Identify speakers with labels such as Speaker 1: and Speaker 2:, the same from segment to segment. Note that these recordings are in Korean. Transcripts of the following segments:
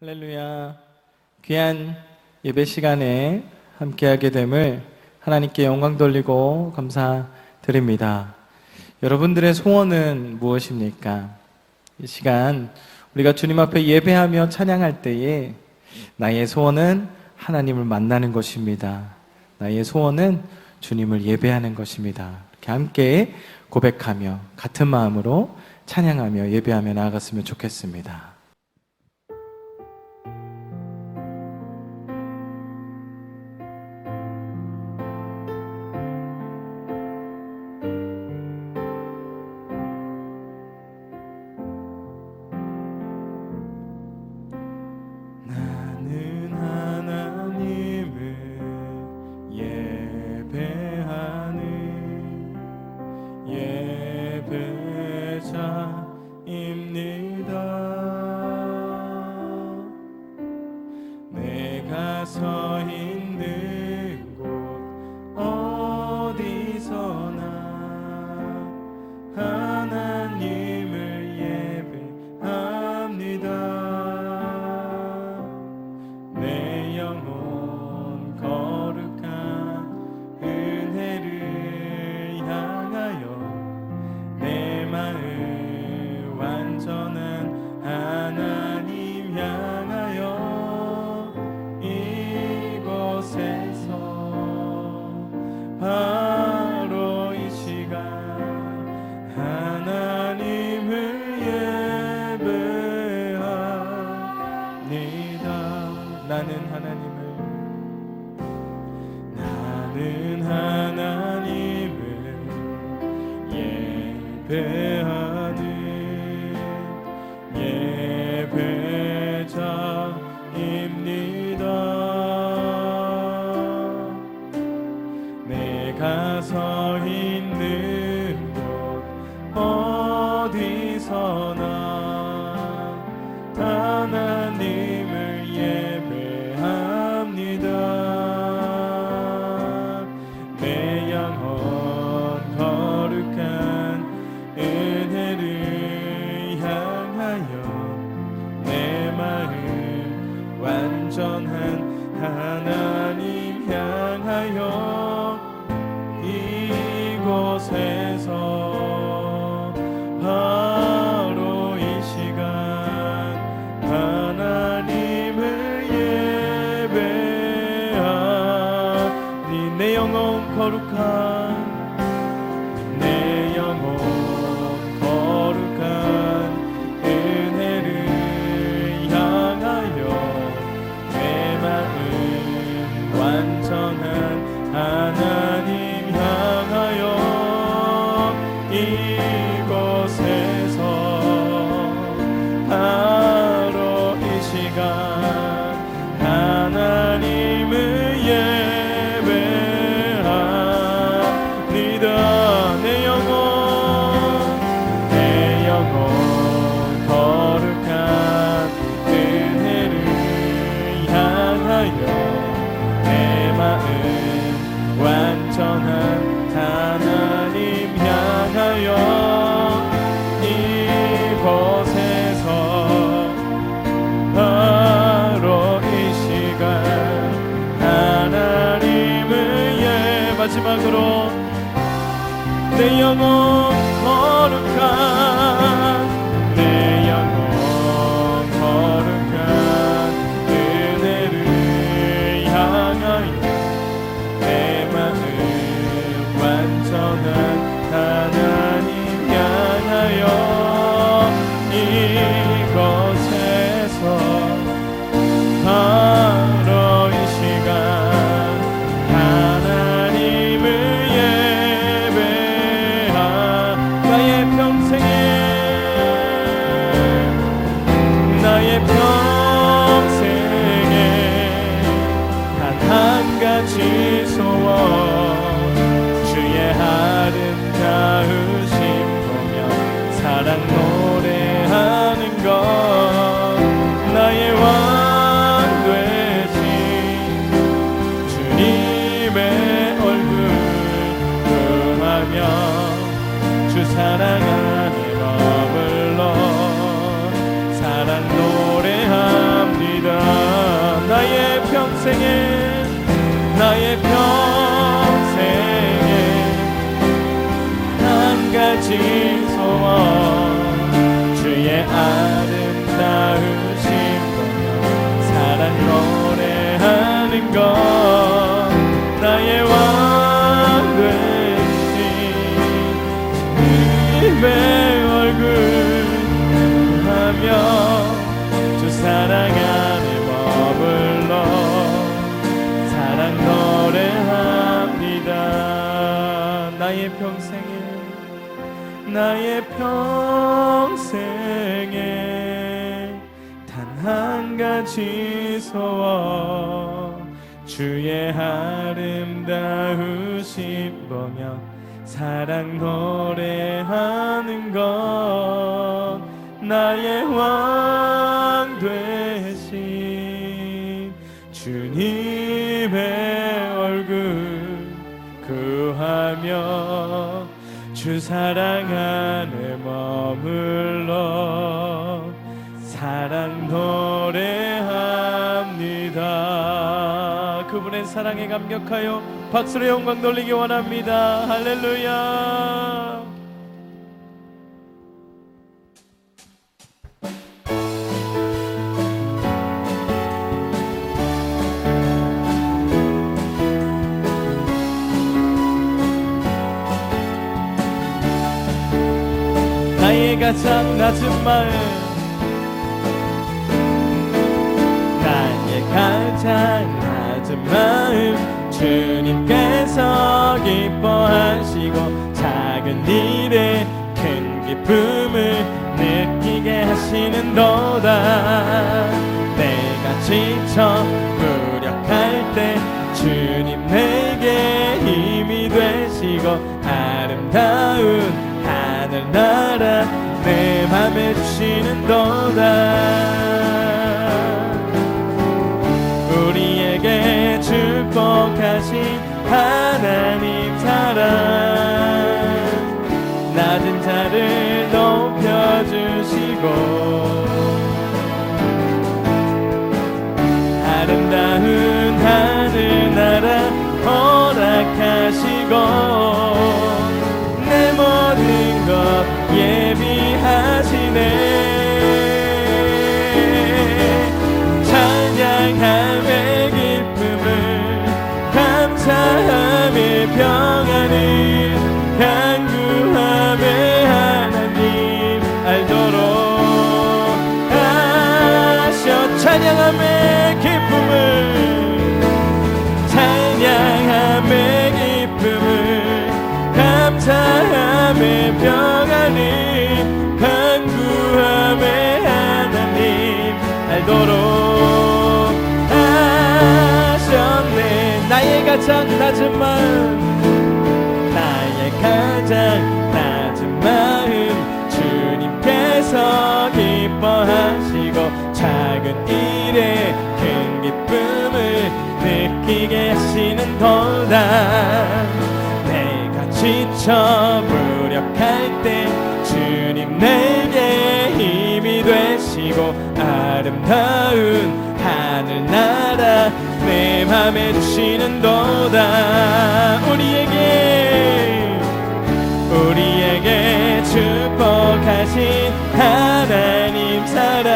Speaker 1: 할렐루야. 귀한 예배 시간에 함께하게 됨을 하나님께 영광 돌리고 감사드립니다. 여러분들의 소원은 무엇입니까? 이 시간 우리가 주님 앞에 예배하며 찬양할 때에 나의 소원은 하나님을 만나는 것입니다. 나의 소원은 주님을 예배하는 것입니다. 이렇게 함께 고백하며 같은 마음으로 찬양하며 예배하며 나아갔으면 좋겠습니다. 나는 하나님을 예배하는 예배자입니다. 내가 서 있는 곳 어디서나 하나님을 예배합니다. 내 영혼 거룩한 은혜를 향하여 내 마음 완전한 하나님 향하여 이곳에서 바로 이 시간 하나님을 예배합니다. 나는 하나님을 예배하는 예배자입니다. 내가 서 있는 곳 어디서나 하나님을 예배합니다. 내 영혼 거룩한 은혜를 향하여 내 마음 완전한 하나님 향하여 이곳에서 바로 이 시간 하나님을 예배하니 내 영혼 거룩한 은혜를 향하여 내 마음 완전한 하나님 향하여 이곳에서 바로 이 시간 하나님을 예배합니다. 내 영혼 거룩한 은혜를 향하여 내 마음 완전한 하나님 향하여 이곳에서 바로 이 시간 하나님을 마지막으로 내 영혼 거룩한 은혜를 향하여 내 마음 완전한 하나님 향하여 이곳에서 바로 이 시간 하나님을 나의 평생에 단 한 가지 소원 주의 아름다우심 보며 사랑 노래하는 것 나의 왕 되신 주님의 얼굴 구하며 주 사랑 안에 머물러 사랑 노래하는 나의 평생에 단 한 가지 소원 주의 아름다우신 보며 사랑 노래하는 것 나의 왕 되신 주님의 얼굴 구하며 주 사랑 안에 머물러 사랑 노래합니다. 그분의 사랑에 감격하여 박수로 영광 돌리기 원합니다. 할렐루야. 나의 가장 낮은 마음 나의 가장 낮은 마음 주님께서 기뻐하시고 작은 일에 큰 기쁨을 느끼게 하시는도다. 내가 지쳐 무력할 때 주님 내게 힘이 되시고 아름다운 하늘나라 내 맘에 주시는도다. 우리에게 축복하신 하나님 사랑 낮은 자를 높여주시고 아름다운 하늘나라 허락하시고 내 모든 것 예비하시네. 찬양함의 기쁨을 감사함의 평안을 간구함의 하나님 알도록 하셔. 찬양함의 기쁨을 찬양함의 기쁨을 감사함의 평안을 간구함의 하나님 알도록 하셨네. 나의 가장 낮은 마음 나의 가장 낮은 마음 주님께서 기뻐하시고 작은 일에 큰 기쁨을 느끼게 하시는도다. 내가 지쳐 무력할 때 주님 내게 힘이 되시고 아름다운 하늘나라 내 맘에 주시는도다. 우리에게 축복하신 하나님 사랑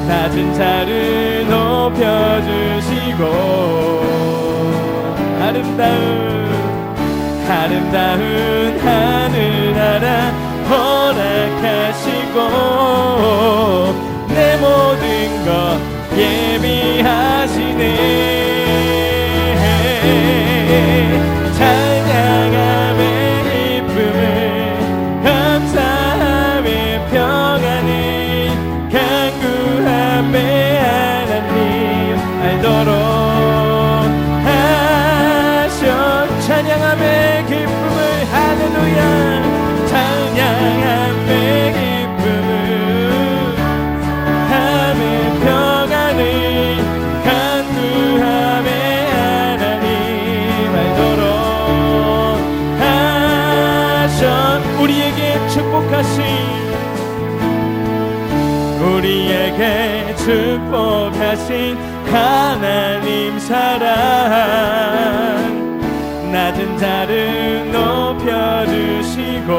Speaker 1: 낮은 자를 높여주시고 아름다운 하늘나라 허락하시고 내 모든 것 예비하시네. 찬양함의 기쁨을 감사함의 평안을 간구함의 하나님 알도록 하셔. 찬양함의 기쁨을 할렐루야. 찬양함의 기쁨을 함의 평안을 간구함의 하나님 알도록 하셔. 우리에게 축복하신 하나님 사랑 낮은 자를 높여주시고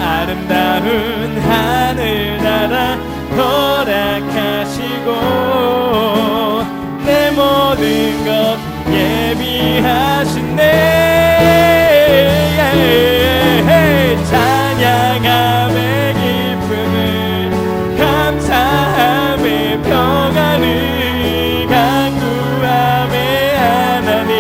Speaker 1: 아름다운 하늘나라 허락하시고 내 모든 것 예비하시네. 찬양함의 기쁨을 감사함의 평안을 간구함의 하나님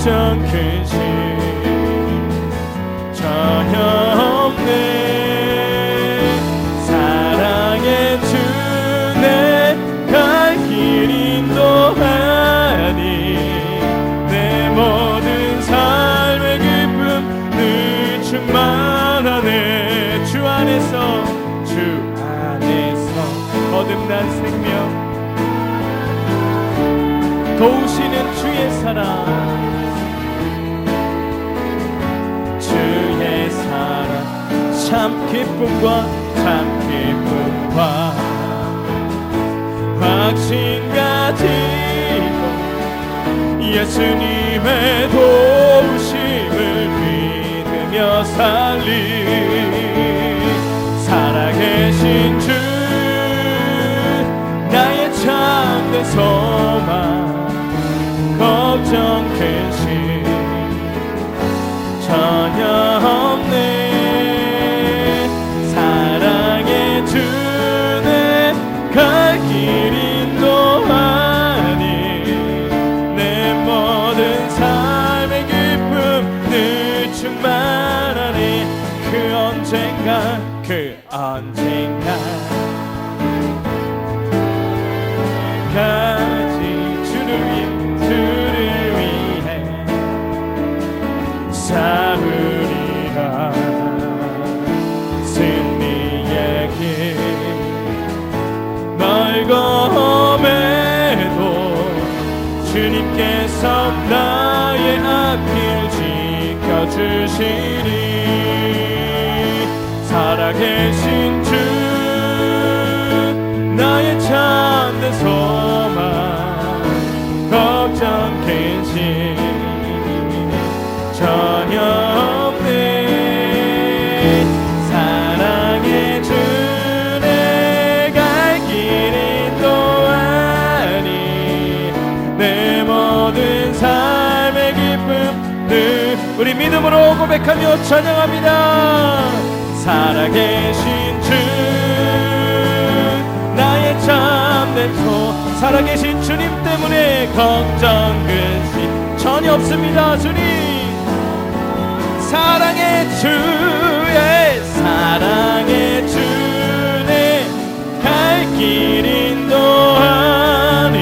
Speaker 1: 걱정 근심 전혀 없네. 사랑의 주내 갈 길 인도하니 내 모든 삶의 기쁨 늘 충만하네. 주 안에서 거듭난 생명 도우시는 주의 사랑, 주의 사랑 참 기쁨과 참 기쁨과 확신 가지고 예수님의 도우심을 믿으며 살리 살아계신 주 나의 참된 소망 걱정 근심 전혀 없네. 사랑의 주내 갈 길 인도하니 내 모든 삶의 기쁨 늘 충만하니 그 언젠가 까지 주를 위해 싸우리라. 승리의 길 멀거매도 주님께서 나의 앞길 지켜주시리. 살아계신 주 나의 참된 소망 걱정 근심 전혀 없네. 사랑의 주내 갈 길 인도하니 내 모든 삶의 기쁨 늘 우리 믿음으로 고백하며 찬양합니다. 살아계신 주 나의 참된 소 살아계신 주님 때문에 걱정 근심 전혀 없습니다. 주님 사랑의 주내 갈 길 인도하니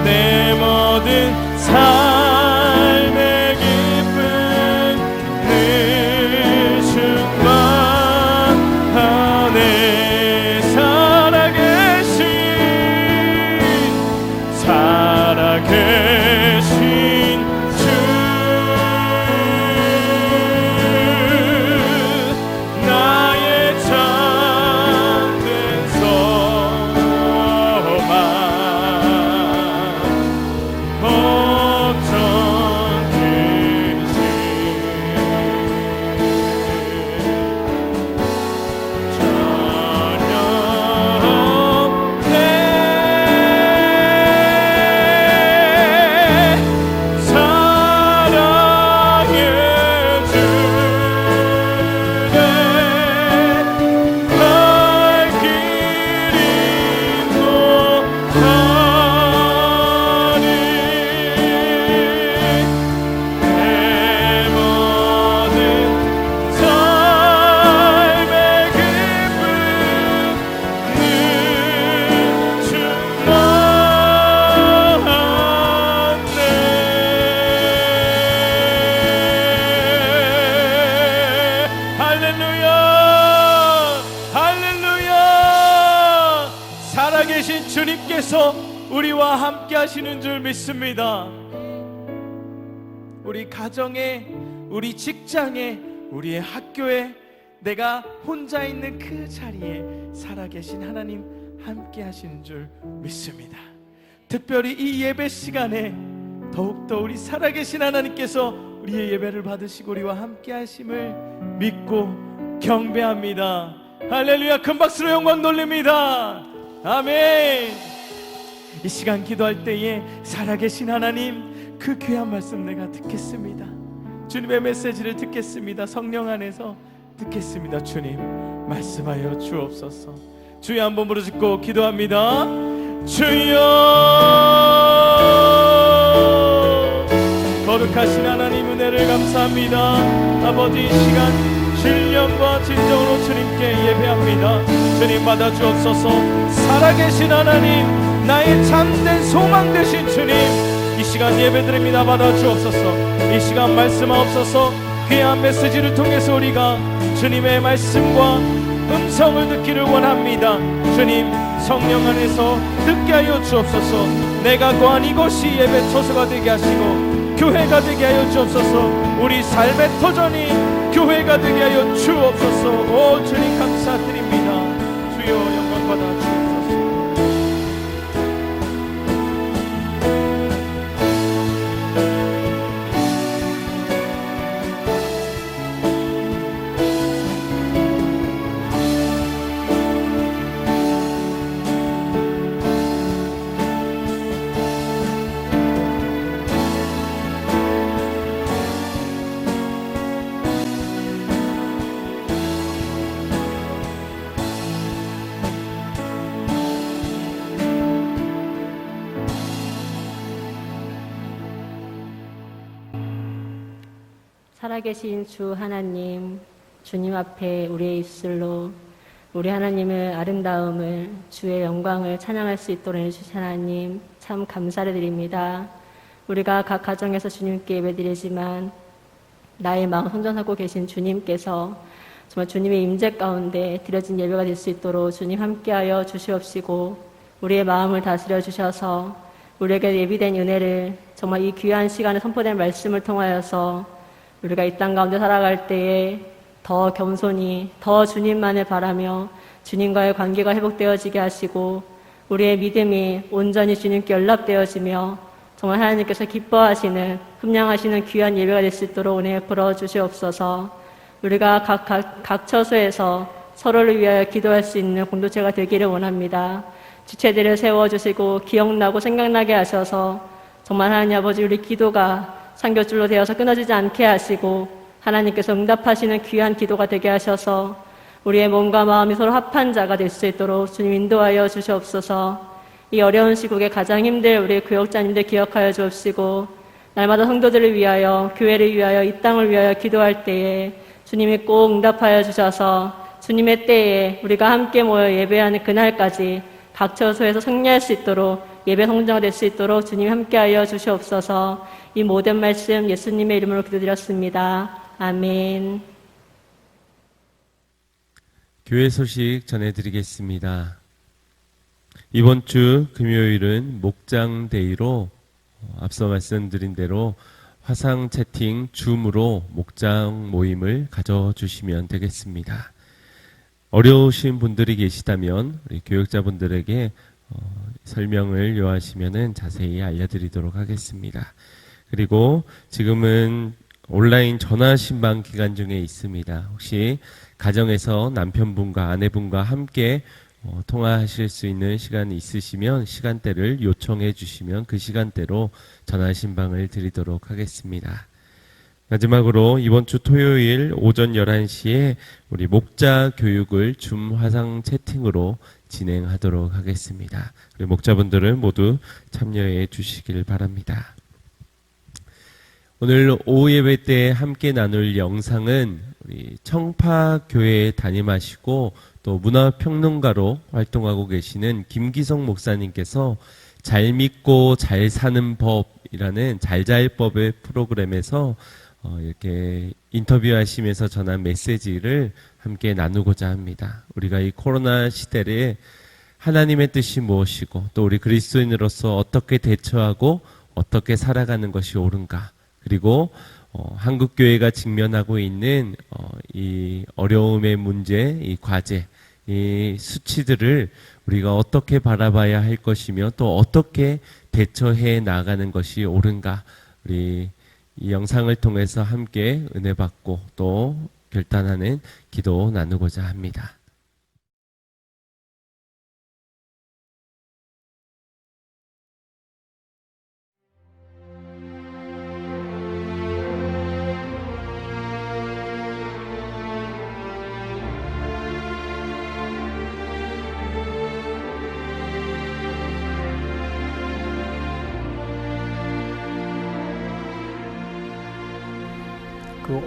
Speaker 1: 내 모든 삶의 기쁨 늘 충만하네. 살아계신 주 나의 참된 소망 걱정 근심 전혀 없네. 살아계신 주님께서 우리와 함께 하시는 줄 믿습니다. 우리 가정에, 우리 직장에, 우리의 학교에, 내가 혼자 있는 그 자리에 살아계신 하나님 함께 하시는 줄 믿습니다. 특별히 이 예배 시간에 더욱더 우리 살아계신 하나님께서 우리의 예배를 받으시고 우리와 함께 하심을 믿고 경배합니다. 할렐루야. 큰 박수로 영광 돌립니다. 아멘. 이 시간 기도할 때에 살아계신 하나님 그 귀한 말씀 내가 듣겠습니다. 주님의 메시지를 듣겠습니다. 성령 안에서 듣겠습니다. 주님 말씀하여 주옵소서. 주의 한번 부르짖고 기도합니다. 주여 거룩하신 하나님 은혜를 감사합니다. 아버지, 이 시간 신령과 진정으로 주님께 예배합니다. 주님 받아주옵소서. 살아계신 하나님, 나의 참된 소망 되신 주님, 이 시간 예배드립니다. 받아주옵소서. 이 시간 말씀하옵소서. 귀한 메시지를 통해서 우리가 주님의 말씀과 음성을 듣기를 원합니다. 주님, 성령 안에서 듣게 하여 주옵소서. 내가 거한 이곳이 예배 처소가 되게 하시고 교회가 되게 하여 주옵소서. 우리 삶의 터전이 교회가 되게 하여 주옵소서. 오 주님 감사드립니다. 주여 영광 받아 주옵소서.
Speaker 2: 살아계신 주 하나님, 주님 앞에 우리의 입술로 우리 하나님의 아름다움을, 주의 영광을 찬양할 수 있도록 해주신 하나님 참 감사를 드립니다. 우리가 각 가정에서 주님께 예배드리지만 나의 마음 선전하고 계신 주님께서 정말 주님의 임재 가운데 드려진 예배가 될 수 있도록 주님 함께하여 주시옵시고, 우리의 마음을 다스려 주셔서 우리에게 예비된 은혜를 정말 이 귀한 시간에 선포된 말씀을 통하여서 우리가 이 땅 가운데 살아갈 때에 더 겸손히, 더 주님만을 바라며 주님과의 관계가 회복되어지게 하시고, 우리의 믿음이 온전히 주님께 연락되어지며 정말 하나님께서 기뻐하시는, 흠양하시는 귀한 예배가 될 수 있도록 은혜 베풀어 주시옵소서. 우리가 각 처소에서 서로를 위하여 기도할 수 있는 공동체가 되기를 원합니다. 지체들을 세워주시고 기억나고 생각나게 하셔서 정말 하나님 아버지, 우리 기도가 상교줄로 되어서 끊어지지 않게 하시고 하나님께서 응답하시는 귀한 기도가 되게 하셔서 우리의 몸과 마음이 서로 합한 자가 될 수 있도록 주님 인도하여 주시옵소서. 이 어려운 시국에 가장 힘들 우리 교역자님들 기억하여 주옵시고, 날마다 성도들을 위하여, 교회를 위하여, 이 땅을 위하여 기도할 때에 주님이 꼭 응답하여 주셔서 주님의 때에 우리가 함께 모여 예배하는 그날까지 각 처소에서 승리할 수 있도록, 예배 성장가 될 수 있도록 주님 함께하여 주시옵소서. 이 모든 말씀 예수님의 이름으로 기도드렸습니다. 아멘.
Speaker 3: 교회 소식 전해드리겠습니다. 이번 주 금요일은 목장데이로 앞서 말씀드린 대로 화상 채팅 줌으로 목장 모임을 가져주시면 되겠습니다. 어려우신 분들이 계시다면 우리 교육자분들에게 설명을 요하시면 자세히 알려드리도록 하겠습니다. 그리고 지금은 온라인 전화 신방 기간 중에 있습니다. 혹시 가정에서 남편분과 아내분과 함께 통화하실 수 있는 시간이 있으시면 시간대를 요청해 주시면 그 시간대로 전화 신방을 드리도록 하겠습니다. 마지막으로 이번 주 토요일 오전 11시에 우리 목자 교육을 줌 화상 채팅으로 진행하도록 하겠습니다. 우리 목자분들은 모두 참여해 주시길 바랍니다. 오늘 오후 예배 때 함께 나눌 영상은 우리 청파교회에 담임하시고 또 문화평론가로 활동하고 계시는 김기성 목사님께서 잘 믿고 잘 사는 법이라는 잘잘법의 프로그램에서 이렇게 인터뷰하시면서 전한 메시지를 함께 나누고자 합니다. 우리가 이 코로나 시대에 하나님의 뜻이 무엇이고 또 우리 그리스도인으로서 어떻게 대처하고 어떻게 살아가는 것이 옳은가, 그리고 한국교회가 직면하고 있는 이 어려움의 문제, 이 과제, 이 수치들을 우리가 어떻게 바라봐야 할 것이며 또 어떻게 대처해 나가는 것이 옳은가, 우리 이 영상을 통해서 함께 은혜 받고 또 결단하는 기도 나누고자 합니다.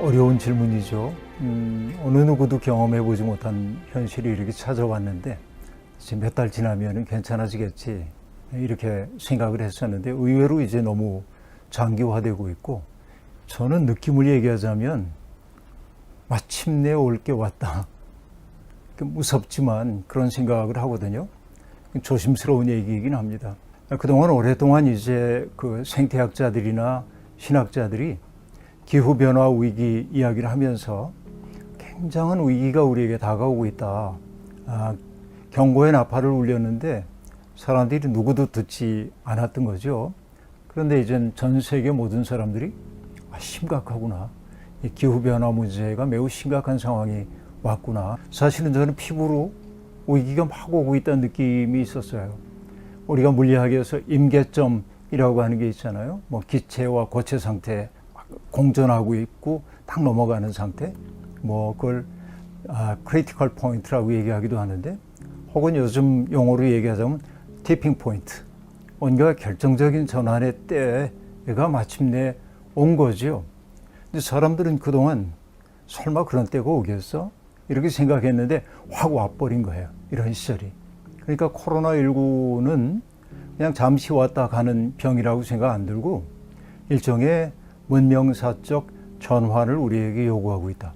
Speaker 4: 어려운 질문이죠. 어느 누구도 경험해보지 못한 현실이 이렇게 찾아왔는데 이제 몇 달 지나면 괜찮아지겠지 이렇게 생각을 했었는데 의외로 이제 너무 장기화되고 있고, 저는 느낌을 얘기하자면 마침내 올 게 왔다. 무섭지만 그런 생각을 하거든요. 조심스러운 얘기이긴 합니다. 그동안 오랫동안 이제 그 생태학자들이나 신학자들이 기후변화 위기 이야기를 하면서 굉장한 위기가 우리에게 다가오고 있다. 경고의 나팔을 울렸는데 사람들이 누구도 듣지 않았던 거죠. 그런데 이젠 전 세계 모든 사람들이 심각하구나. 이 기후변화 문제가 매우 심각한 상황이 왔구나. 사실은 저는 피부로 위기가 막 오고 있다는 느낌이 있었어요. 우리가 물리학에서 임계점이라고 하는 게 있잖아요. 뭐 기체와 고체 상태 공존하고 있고 딱 넘어가는 상태. 뭐 그걸 크리티컬 포인트라고 얘기하기도 하는데, 혹은 요즘 용어로 얘기하자면 티핑 포인트. 뭔가 결정적인 전환의 때가 마침내 온 거죠. 근데 사람들은 그동안 설마 그런 때가 오겠어? 이렇게 생각했는데 확 와버린 거예요. 이런 시절이. 그러니까 코로나19는 그냥 잠시 왔다 가는 병이라고 생각 안 들고 일종의 문명사적 전환을 우리에게 요구하고 있다.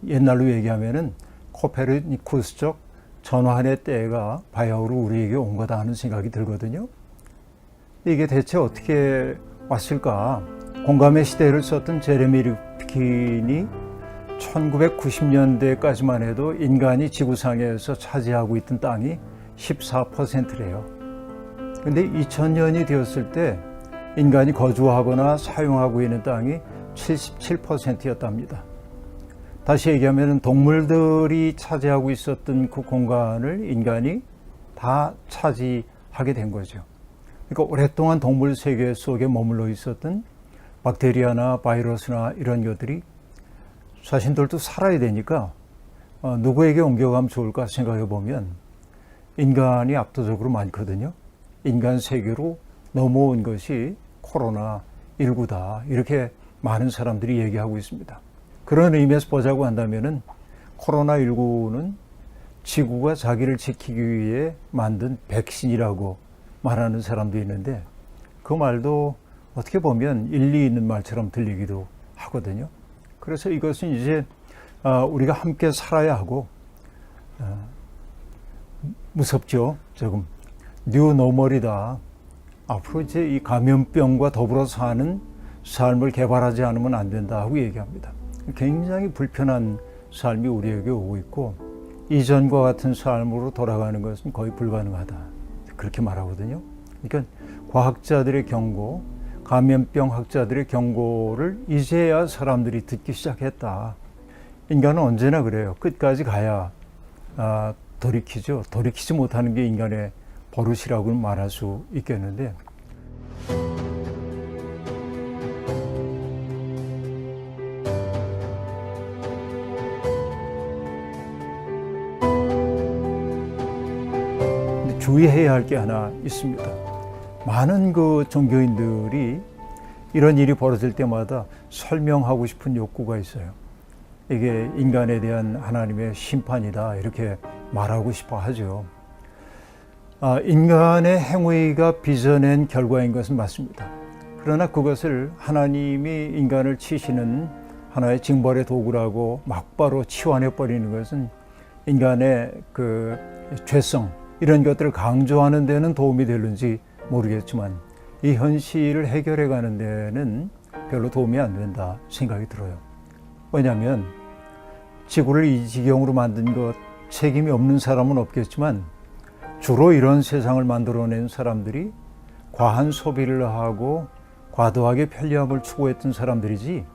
Speaker 4: 옛날로 얘기하면은 코페르니쿠스적 전환의 때가 바야흐로 우리에게 온 거다 하는 생각이 들거든요. 이게 대체 어떻게 왔을까? 공감의 시대를 썼던 제레미 리프킨이 1990년대까지만 해도 인간이 지구상에서 차지하고 있던 땅이 14%래요. 근데 2000년이 되었을 때 인간이 거주하거나 사용하고 있는 땅이 77%였답니다. 다시 얘기하면 동물들이 차지하고 있었던 그 공간을 인간이 다 차지하게 된 거죠. 그러니까 오랫동안 동물 세계 속에 머물러 있었던 박테리아나 바이러스나 이런 것들이 자신들도 살아야 되니까 누구에게 옮겨가면 좋을까 생각해 보면 인간이 압도적으로 많거든요. 인간 세계로 넘어온 것이 코로나19다. 이렇게 많은 사람들이 얘기하고 있습니다. 그런 의미에서 보자고 한다면은 코로나19는 지구가 자기를 지키기 위해 만든 백신이라고 말하는 사람도 있는데, 그 말도 어떻게 보면 일리 있는 말처럼 들리기도 하거든요. 그래서 이것은 이제 우리가 함께 살아야 하고, 무섭죠. 조금 뉴 노멀이다. 앞으로 이제 이 감염병과 더불어 사는 삶을 개발하지 않으면 안 된다 하고 얘기합니다. 굉장히 불편한 삶이 우리에게 오고 있고, 이전과 같은 삶으로 돌아가는 것은 거의 불가능하다. 그렇게 말하거든요. 그러니까 과학자들의 경고, 감염병 학자들의 경고를 이제야 사람들이 듣기 시작했다. 인간은 언제나 그래요. 끝까지 가야 돌이키죠. 돌이키지 못하는 게 인간의 버릇이라고 말할 수 있겠는데, 주의해야 할 게 하나 있습니다. 많은 그 종교인들이 이런 일이 벌어질 때마다 설명하고 싶은 욕구가 있어요. 이게 인간에 대한 하나님의 심판이다 이렇게 말하고 싶어 하죠. 인간의 행위가 빚어낸 결과인 것은 맞습니다. 그러나 그것을 하나님이 인간을 치시는 하나의 징벌의 도구라고 막바로 치환해버리는 것은 인간의 그 죄성, 이런 것들을 강조하는 데는 도움이 되는지 모르겠지만 이 현실을 해결해 가는 데는 별로 도움이 안 된다 생각이 들어요. 왜냐하면 지구를 이 지경으로 만든 것 책임이 없는 사람은 없겠지만 주로 이런 세상을 만들어낸 사람들이 과한 소비를 하고 과도하게 편리함을 추구했던 사람들이지,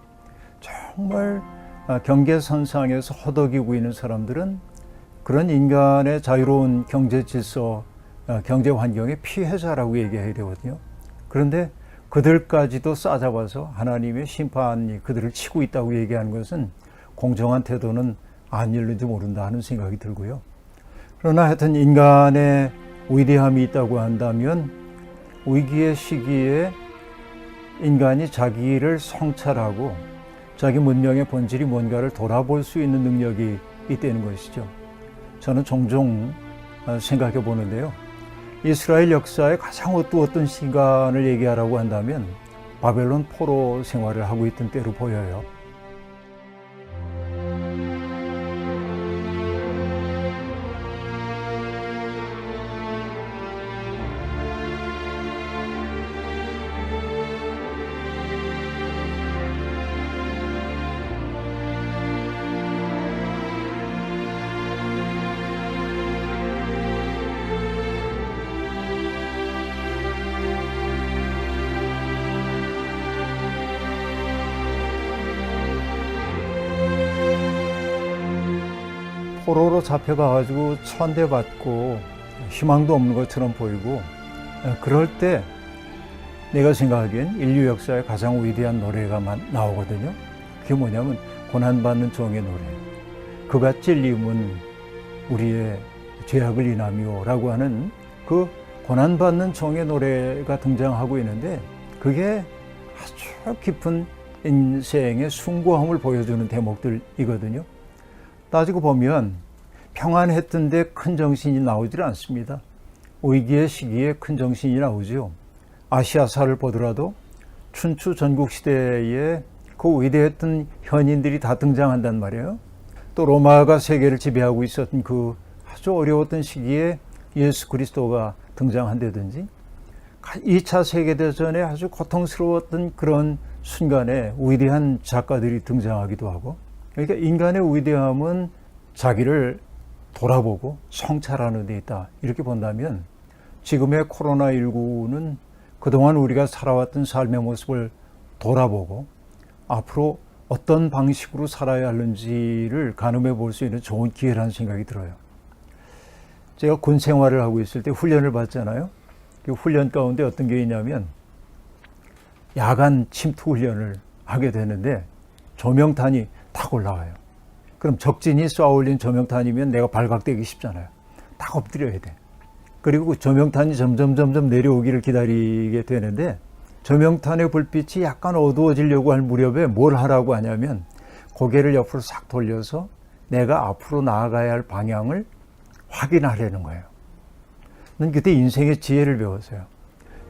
Speaker 4: 정말 경계선상에서 허덕이고 있는 사람들은 그런 인간의 자유로운 경제 질서, 경제 환경의 피해자라고 얘기해야 되거든요. 그런데 그들까지도 싸잡아서 하나님의 심판이 그들을 치고 있다고 얘기하는 것은 공정한 태도는 아닐는지 모른다 하는 생각이 들고요. 그러나 하여튼 인간의 위대함이 있다고 한다면 위기의 시기에 인간이 자기를 성찰하고 자기 문명의 본질이 뭔가를 돌아볼 수 있는 능력이 있다는 것이죠. 저는 종종 생각해 보는데요. 이스라엘 역사의 가장 어두웠던 시간을 얘기하라고 한다면 바벨론 포로 생활을 하고 있던 때로 보여요. 포로로 잡혀가가지고 천대받고 희망도 없는 것처럼 보이고, 그럴 때 내가 생각하기엔 인류 역사의 가장 위대한 노래가 나오거든요. 그게 뭐냐면 고난받는 종의 노래. 그가 찔림은 우리의 죄악을 인하며 라고 하는 그 고난받는 종의 노래가 등장하고 있는데, 그게 아주 깊은 인생의 숭고함을 보여주는 대목들이거든요. 따지고 보면 평안했던데 큰 정신이 나오질 않습니다. 위기의 시기에 큰 정신이 나오죠. 아시아사를 보더라도 춘추 전국시대에 그 위대했던 현인들이 다 등장한단 말이에요. 또 로마가 세계를 지배하고 있었던 그 아주 어려웠던 시기에 예수 그리스도가 등장한다든지, 2차 세계대전에 아주 고통스러웠던 그런 순간에 위대한 작가들이 등장하기도 하고, 그러니까 인간의 위대함은 자기를 돌아보고 성찰하는 데 있다, 이렇게 본다면 지금의 코로나19는 그동안 우리가 살아왔던 삶의 모습을 돌아보고 앞으로 어떤 방식으로 살아야 하는지를 가늠해 볼 수 있는 좋은 기회라는 생각이 들어요. 제가 군 생활을 하고 있을 때 훈련을 받잖아요. 그 훈련 가운데 어떤 게 있냐면 야간 침투 훈련을 하게 되는데 조명탄이 탁 올라와요. 그럼 적진이 쏘아올린 조명탄이면 내가 발각되기 쉽잖아요. 딱 엎드려야 돼. 그리고 조명탄이 점점 내려오기를 기다리게 되는데, 조명탄의 불빛이 약간 어두워지려고 할 무렵에 뭘 하라고 하냐면 고개를 옆으로 싹 돌려서 내가 앞으로 나아가야 할 방향을 확인하려는 거예요. 난 그때 인생의 지혜를 배웠어요.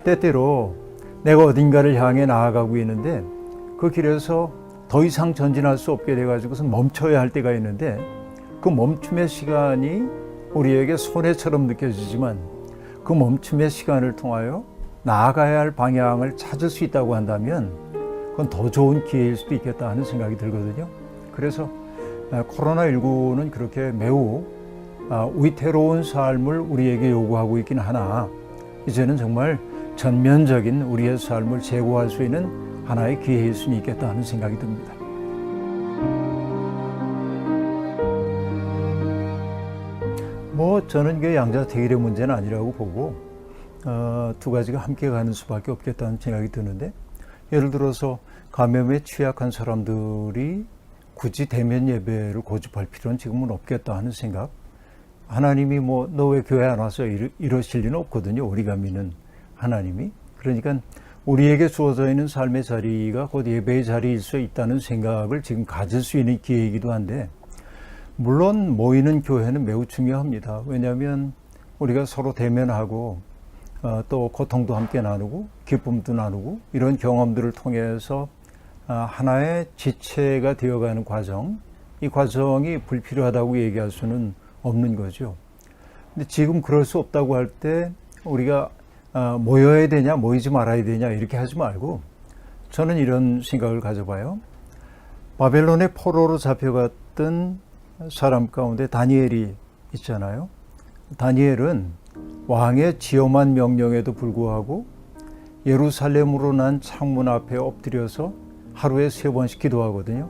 Speaker 4: 때때로 내가 어딘가를 향해 나아가고 있는데 그 길에서 더 이상 전진할 수 없게 돼가지고서 멈춰야 할 때가 있는데, 그 멈춤의 시간이 우리에게 손해처럼 느껴지지만 그 멈춤의 시간을 통하여 나아가야 할 방향을 찾을 수 있다고 한다면 그건 더 좋은 기회일 수도 있겠다 하는 생각이 들거든요. 그래서 코로나19는 그렇게 매우 위태로운 삶을 우리에게 요구하고 있긴 하나, 이제는 정말 전면적인 우리의 삶을 제고할 수 있는 하나의 기회일 수는 있겠다 하는 생각이 듭니다. 저는 이게 양자택일의 문제는 아니라고 보고 두 가지가 함께 가는 수밖에 없겠다는 생각이 드는데, 예를 들어서 감염에 취약한 사람들이 굳이 대면 예배를 고집할 필요는 지금은 없겠다 하는 생각. 하나님이 너 왜 교회 안 와서 이러실 리는 없거든요. 우리가 믿는 하나님이. 그러니까 우리에게 주어져 있는 삶의 자리가 곧 예배의 자리일 수 있다는 생각을 지금 가질 수 있는 기회이기도 한데, 물론 모이는 교회는 매우 중요합니다. 왜냐하면 우리가 서로 대면하고 또 고통도 함께 나누고 기쁨도 나누고 이런 경험들을 통해서 하나의 지체가 되어가는 과정, 이 과정이 불필요하다고 얘기할 수는 없는 거죠. 근데 지금 그럴 수 없다고 할 때 우리가 모여야 되냐 모이지 말아야 되냐 이렇게 하지 말고, 저는 이런 생각을 가져봐요. 바벨론의 포로로 잡혀갔던 사람 가운데 다니엘이 있잖아요. 다니엘은 왕의 지엄한 명령에도 불구하고 예루살렘으로 난 창문 앞에 엎드려서 하루에 3번씩 기도하거든요.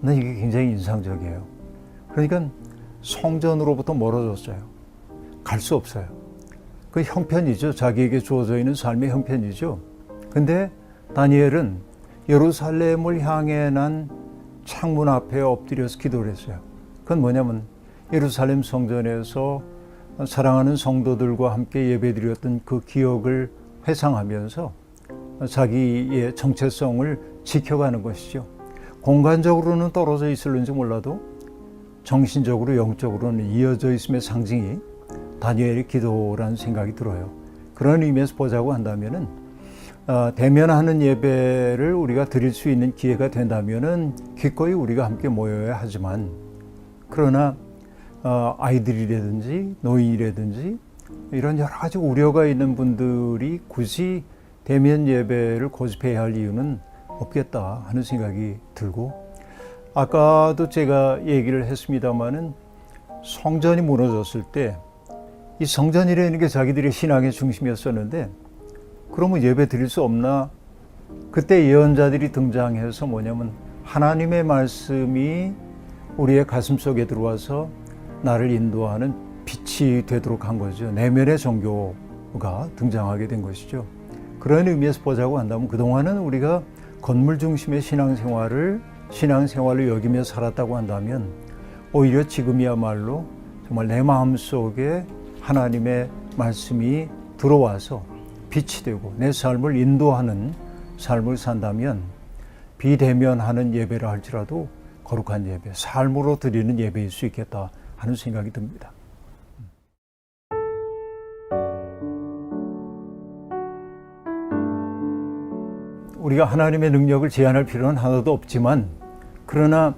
Speaker 4: 난 이게 굉장히 인상적이에요. 그러니까 성전으로부터 멀어졌어요. 갈 수 없어요. 그 형편이죠. 자기에게 주어져 있는 삶의 형편이죠. 근데 다니엘은 예루살렘을 향해 난 창문 앞에 엎드려서 기도를 했어요. 그건 뭐냐면 예루살렘 성전에서 사랑하는 성도들과 함께 예배드렸던 그 기억을 회상하면서 자기의 정체성을 지켜가는 것이죠. 공간적으로는 떨어져 있을는지 몰라도 정신적으로 영적으로는 이어져 있음의 상징이 다니엘의 기도라는 생각이 들어요. 그런 의미에서 보자고 한다면은 대면하는 예배를 우리가 드릴 수 있는 기회가 된다면은 기꺼이 우리가 함께 모여야 하지만, 그러나 아이들이라든지 노인이라든지 이런 여러 가지 우려가 있는 분들이 굳이 대면 예배를 고집해야 할 이유는 없겠다 하는 생각이 들고, 아까도 제가 얘기를 했습니다마는 성전이 무너졌을 때 이 성전이라는 게 자기들의 신앙의 중심이었었는데, 그러면 예배 드릴 수 없나? 그때 예언자들이 등장해서 뭐냐면 하나님의 말씀이 우리의 가슴 속에 들어와서 나를 인도하는 빛이 되도록 한 거죠. 내면의 종교가 등장하게 된 것이죠. 그런 의미에서 보자고 한다면 그동안은 우리가 건물 중심의 신앙생활을 여기며 살았다고 한다면, 오히려 지금이야말로 정말 내 마음속에 하나님의 말씀이 들어와서 빛이 되고 내 삶을 인도하는 삶을 산다면, 비대면하는 예배라 할지라도 거룩한 예배, 삶으로 드리는 예배일 수 있겠다 하는 생각이 듭니다. 우리가 하나님의 능력을 제한할 필요는 하나도 없지만, 그러나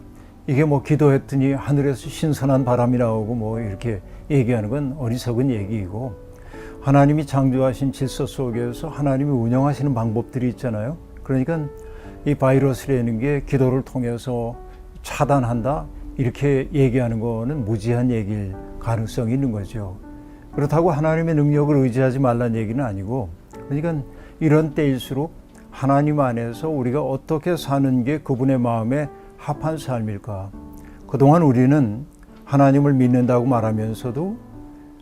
Speaker 4: 이게 뭐 기도했더니 하늘에서 신선한 바람이 나오고 뭐 이렇게 얘기하는 건 어리석은 얘기이고, 하나님이 창조하신 질서 속에서 하나님이 운영하시는 방법들이 있잖아요. 그러니까 이 바이러스라는 게 기도를 통해서 차단한다 이렇게 얘기하는 거는 무지한 얘기일 가능성이 있는 거죠. 그렇다고 하나님의 능력을 의지하지 말라는 얘기는 아니고, 그러니까 이런 때일수록 하나님 안에서 우리가 어떻게 사는 게 그분의 마음에 합한 삶일까? 그동안 우리는 하나님을 믿는다고 말하면서도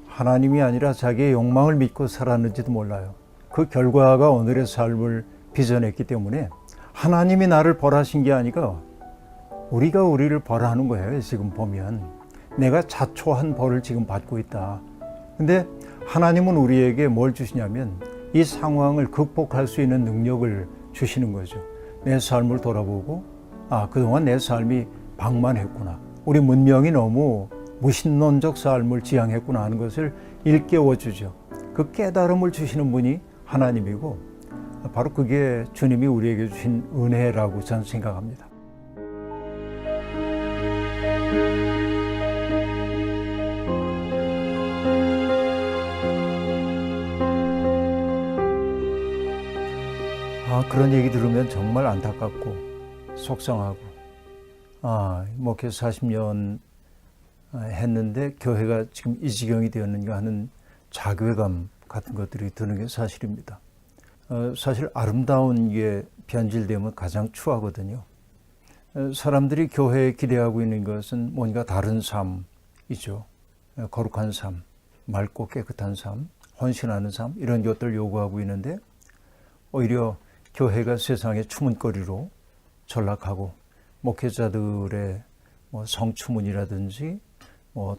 Speaker 4: 하나님이 아니라 자기의 욕망을 믿고 살았는지도 몰라요. 그 결과가 오늘의 삶을 빚어냈기 때문에 하나님이 나를 벌하신 게 아니라 우리가 우리를 벌하는 거예요. 지금 보면 내가 자초한 벌을 지금 받고 있다. 근데 하나님은 우리에게 뭘 주시냐면 이 상황을 극복할 수 있는 능력을 주시는 거죠. 내 삶을 돌아보고 그동안 내 삶이 방만했구나. 우리 문명이 너무 무신론적 삶을 지향했구나 하는 것을 일깨워주죠. 그 깨달음을 주시는 분이 하나님이고, 바로 그게 주님이 우리에게 주신 은혜라고 저는 생각합니다. 그런 얘기 들으면 정말 안타깝고 속상하고, 목회에서 40년 했는데 교회가 지금 이 지경이 되었는가 하는 자괴감 같은 것들이 드는 게 사실입니다. 사실 아름다운 게 변질되면 가장 추하거든요. 사람들이 교회에 기대하고 있는 것은 뭔가 다른 삶이죠. 거룩한 삶, 맑고 깨끗한 삶, 헌신하는 삶, 이런 것들을 요구하고 있는데, 오히려 교회가 세상의 추문거리로 전락하고 목회자들의 성추문이라든지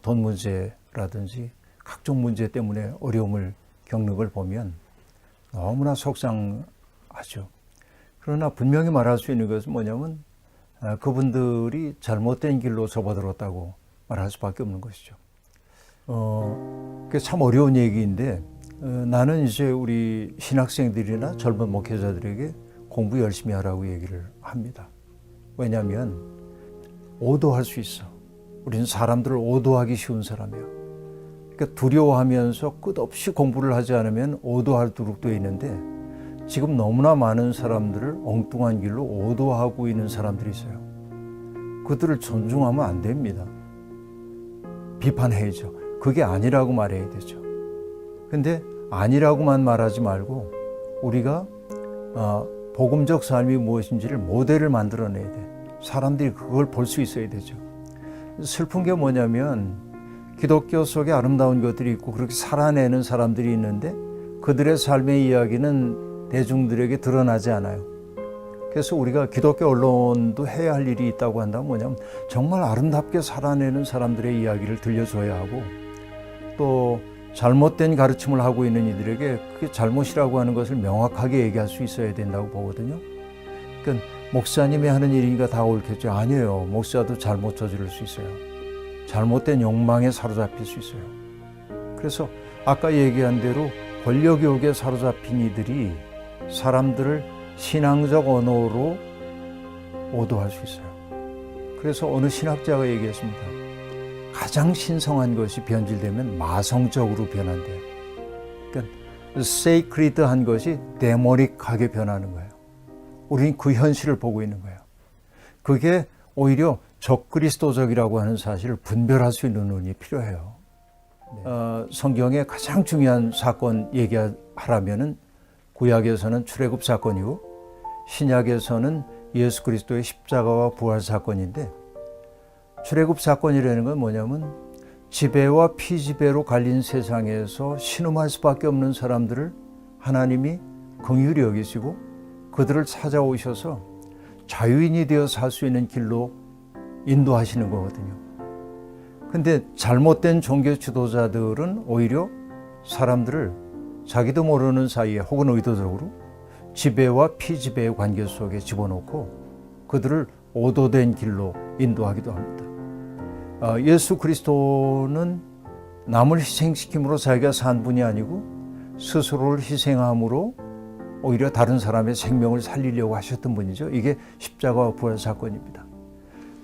Speaker 4: 돈 문제라든지 각종 문제 때문에 어려움을 겪는 걸 보면 너무나 속상하죠. 그러나 분명히 말할 수 있는 것은 뭐냐면 그분들이 잘못된 길로 접어들었다고 말할 수밖에 없는 것이죠. 그게 참 어려운 얘기인데, 나는 이제 우리 신학생들이나 젊은 목회자들에게 공부 열심히 하라고 얘기를 합니다. 왜냐하면 오도할 수 있어. 우리는 사람들을 오도하기 쉬운 사람이에요. 그러니까 두려워하면서 끝없이 공부를 하지 않으면 오도하도록 되어 있는데, 지금 너무나 많은 사람들을 엉뚱한 길로 오도하고 있는 사람들이 있어요. 그들을 존중하면 안 됩니다. 비판해야죠. 그게 아니라고 말해야 되죠. 근데 아니라고만 말하지 말고 우리가 복음적 삶이 무엇인지를 모델을 만들어내야 돼. 사람들이 그걸 볼 수 있어야 되죠. 슬픈 게 뭐냐면 기독교 속에 아름다운 것들이 있고 그렇게 살아내는 사람들이 있는데 그들의 삶의 이야기는 대중들에게 드러나지 않아요. 그래서 우리가 기독교 언론도 해야 할 일이 있다고 한다면 뭐냐면 정말 아름답게 살아내는 사람들의 이야기를 들려줘야 하고, 또 잘못된 가르침을 하고 있는 이들에게 그게 잘못이라고 하는 것을 명확하게 얘기할 수 있어야 된다고 보거든요. 그러니까 목사님이 하는 일이니까 다 옳겠죠. 아니에요. 목사도 잘못 저지를 수 있어요. 잘못된 욕망에 사로잡힐 수 있어요. 그래서 아까 얘기한 대로 권력욕에 사로잡힌 이들이 사람들을 신앙적 언어로 오도할 수 있어요. 그래서 어느 신학자가 얘기했습니다. 가장 신성한 것이 변질되면 마성적으로 변한대요. 그러니까 세이크리드한 것이 데모닉하게 변하는 거예요. 우리는 그 현실을 보고 있는 거예요. 그게 오히려 적그리스도적이라고 하는 사실을 분별할 수 있는 눈이 필요해요. 성경의 가장 중요한 사건 얘기하라면은 구약에서는 출애굽 사건이고 신약에서는 예수 그리스도의 십자가와 부활 사건인데, 출애굽 사건이라는 건 뭐냐면 지배와 피지배로 갈린 세상에서 신음할 수밖에 없는 사람들을 하나님이 긍휼히 여기시고 그들을 찾아오셔서 자유인이 되어 살 수 있는 길로 인도하시는 거거든요. 근데 잘못된 종교 지도자들은 오히려 사람들을 자기도 모르는 사이에 혹은 의도적으로 지배와 피지배의 관계 속에 집어넣고 그들을 오도된 길로 인도하기도 합니다. 예수 그리스도는 남을 희생시킴으로 자기가 산 분이 아니고 스스로를 희생함으로 오히려 다른 사람의 생명을 살리려고 하셨던 분이죠. 이게 십자가와 부활 사건입니다.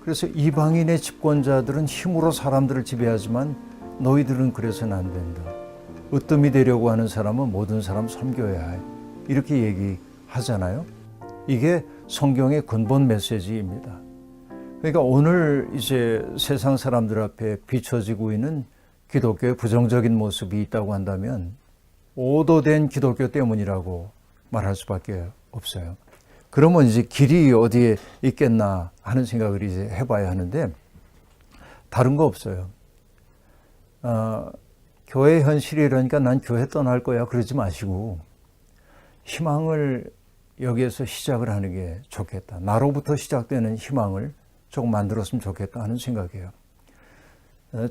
Speaker 4: 그래서 이방인의 집권자들은 힘으로 사람들을 지배하지만 너희들은 그래서는 안 된다. 으뜸이 되려고 하는 사람은 모든 사람 섬겨야 해. 이렇게 얘기하잖아요. 이게 성경의 근본 메시지입니다. 그러니까 오늘 이제 세상 사람들 앞에 비춰지고 있는 기독교의 부정적인 모습이 있다고 한다면 오도된 기독교 때문이라고 말할 수밖에 없어요. 그러면 이제 길이 어디에 있겠나 하는 생각을 이제 해봐야 하는데, 다른 거 없어요. 교회 현실이 이러니까 난 교회 떠날 거야 그러지 마시고 희망을 여기에서 시작을 하는 게 좋겠다. 나로부터 시작되는 희망을 조금 만들었으면 좋겠다 하는 생각이에요.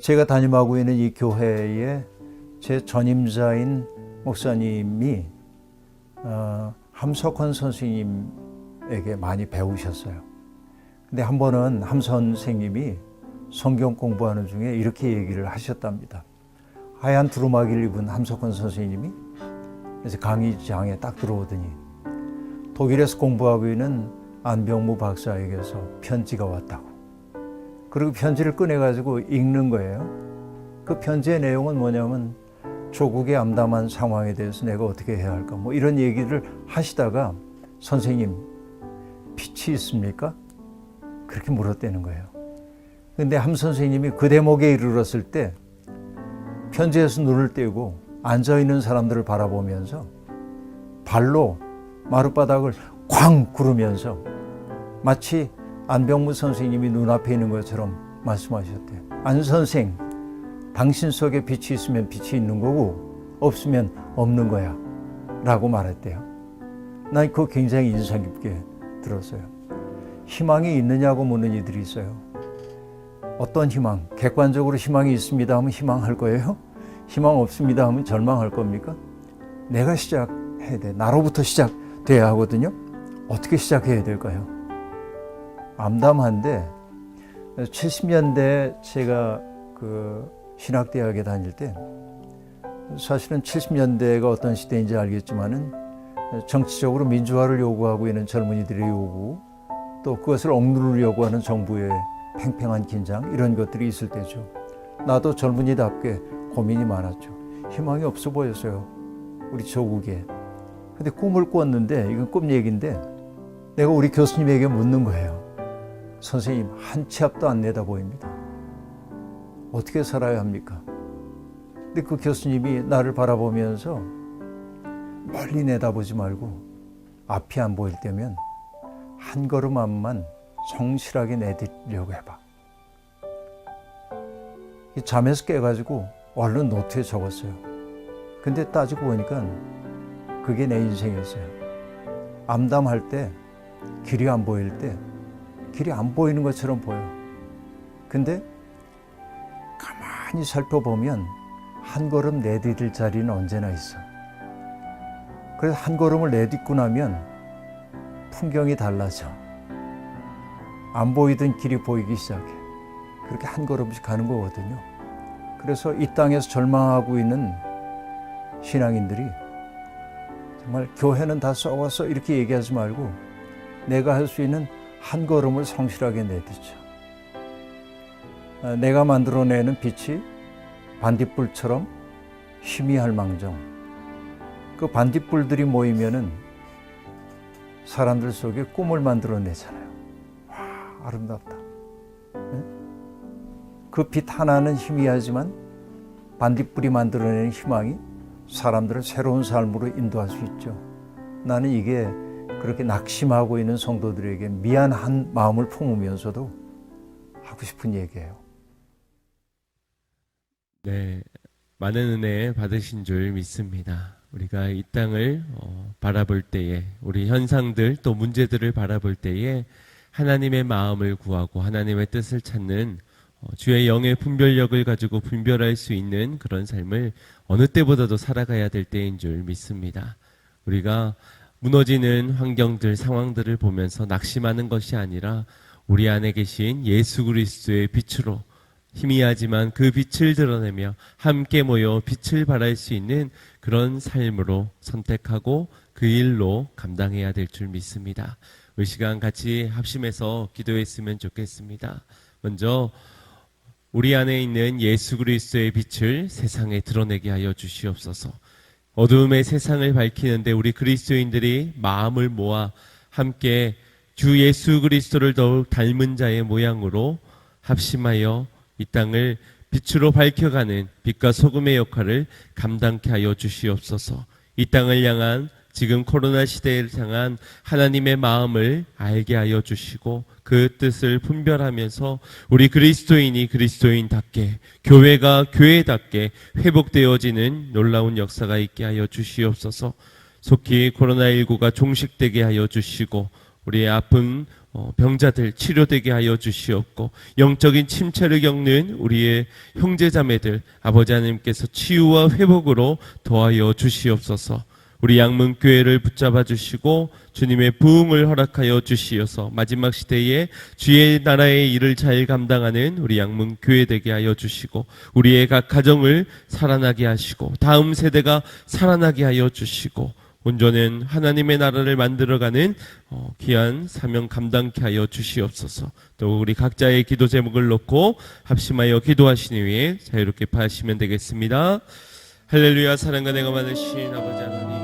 Speaker 4: 제가 담임하고 있는 이 교회에 제 전임자인 목사님이 함석헌 선생님에게 많이 배우셨어요. 근데 한 번은 함 선생님이 성경 공부하는 중에 이렇게 얘기를 하셨답니다. 하얀 두루마기를 입은 함석헌 선생님이 그래서 강의장에 딱 들어오더니 독일에서 공부하고 있는 안병무 박사에게서 편지가 왔다고. 그리고 편지를 꺼내가지고 읽는 거예요. 그 편지의 내용은 뭐냐면 조국의 암담한 상황에 대해서 내가 어떻게 해야 할까 뭐 이런 얘기를 하시다가 선생님 빛이 있습니까? 그렇게 물었다는 거예요. 근데 함 선생님이 그 대목에 이르렀을 때 편지에서 눈을 떼고 앉아있는 사람들을 바라보면서 발로 마룻바닥을 쾅 구르면서 마치 안병무 선생님이 눈앞에 있는 것처럼 말씀하셨대요. 안 선생, 당신 속에 빛이 있으면 빛이 있는 거고 없으면 없는 거야 라고 말했대요. 난 그거 굉장히 인상 깊게 들었어요. 희망이 있느냐고 묻는 이들이 있어요. 어떤 희망? 객관적으로 희망이 있습니다 하면 희망할 거예요? 희망 없습니다 하면 절망할 겁니까? 내가 시작해야 돼. 나로부터 시작돼야 하거든요. 어떻게 시작해야 될까요? 암담한데 70년대 제가 그 신학대학에 다닐 때 사실은 70년대가 어떤 시대인지 알겠지만은 정치적으로 민주화를 요구하고 있는 젊은이들의 요구, 또 그것을 억누르려고 하는 정부의 팽팽한 긴장, 이런 것들이 있을 때죠. 나도 젊은이답게 고민이 많았죠. 희망이 없어 보였어요, 우리 조국에. 근데 꿈을 꿨는데, 이건 꿈 얘기인데 내가 우리 교수님에게 묻는 거예요. 선생님, 한 치 앞도 안 내다 보입니다. 어떻게 살아야 합니까? 근데 그 교수님이 나를 바라보면서 멀리 내다보지 말고 앞이 안 보일 때면 한 걸음 앞만 성실하게 내딛으려고 해봐. 잠에서 깨가지고 얼른 노트에 적었어요. 근데 따지고 보니까 그게 내 인생이었어요. 암담할 때, 길이 안 보일 때, 길이 안 보이는 것처럼 보여. 근데 가만히 살펴보면 한 걸음 내디딜 자리는 언제나 있어. 그래서 한 걸음을 내딛고 나면 풍경이 달라져. 안 보이던 길이 보이기 시작해. 그렇게 한 걸음씩 가는 거거든요. 그래서 이 땅에서 절망하고 있는 신앙인들이 정말 교회는 다 썩었어 이렇게 얘기하지 말고 내가 할 수 있는 한 걸음을 성실하게 내딛자. 내가 만들어내는 빛이 반딧불처럼 희미할 망정. 그 반딧불들이 모이면은 사람들 속에 꿈을 만들어내잖아요. 와, 아름답다. 그 빛 하나는 희미하지만 반딧불이 만들어내는 희망이 사람들을 새로운 삶으로 인도할 수 있죠. 나는 이게 그렇게 낙심하고 있는 성도들에게 미안한 마음을 품으면서도 하고 싶은 얘기예요.
Speaker 3: 네, 많은 은혜 받으신 줄 믿습니다. 우리가 이 땅을 바라볼 때에, 우리 현상들 또 문제들을 바라볼 때에 하나님의 마음을 구하고 하나님의 뜻을 찾는 주의 영의 분별력을 가지고 분별할 수 있는 그런 삶을 어느 때보다도 살아가야 될 때인 줄 믿습니다. 우리가 무너지는 환경들, 상황들을 보면서 낙심하는 것이 아니라 우리 안에 계신 예수 그리스도의 빛으로 희미하지만 그 빛을 드러내며 함께 모여 빛을 발할 수 있는 그런 삶으로 선택하고 그 일로 감당해야 될 줄 믿습니다. 이 시간 같이 합심해서 기도했으면 좋겠습니다. 먼저 우리 안에 있는 예수 그리스도의 빛을 세상에 드러내게 하여 주시옵소서. 어두움의 세상을 밝히는데 우리 그리스도인들이 마음을 모아 함께 주 예수 그리스도를 더욱 닮은 자의 모양으로 합심하여 이 땅을 빛으로 밝혀가는 빛과 소금의 역할을 감당케 하여 주시옵소서. 이 땅을 향한 지금 코로나 시대를 향한 하나님의 마음을 알게 하여 주시고 그 뜻을 분별하면서 우리 그리스도인이 그리스도인답게, 교회가 교회답게 회복되어지는 놀라운 역사가 있게 하여 주시옵소서. 속히 코로나19가 종식되게 하여 주시고 우리의 아픈 병자들 치료되게 하여 주시옵고 영적인 침체를 겪는 우리의 형제자매들 아버지 하나님께서 치유와 회복으로 도와여 주시옵소서. 우리 양문교회를 붙잡아 주시고 주님의 부흥을 허락하여 주시어서 마지막 시대에 주의 나라의 일을 잘 감당하는 우리 양문교회 되게 하여 주시고 우리의 각 가정을 살아나게 하시고 다음 세대가 살아나게 하여 주시고 온전한 하나님의 나라를 만들어가는 귀한 사명 감당케 하여 주시옵소서. 또 우리 각자의 기도 제목을 놓고 합심하여 기도하신 후에 자유롭게 파하시면 되겠습니다. 할렐루야. 사랑과 내가 많으신 아버지 하나님,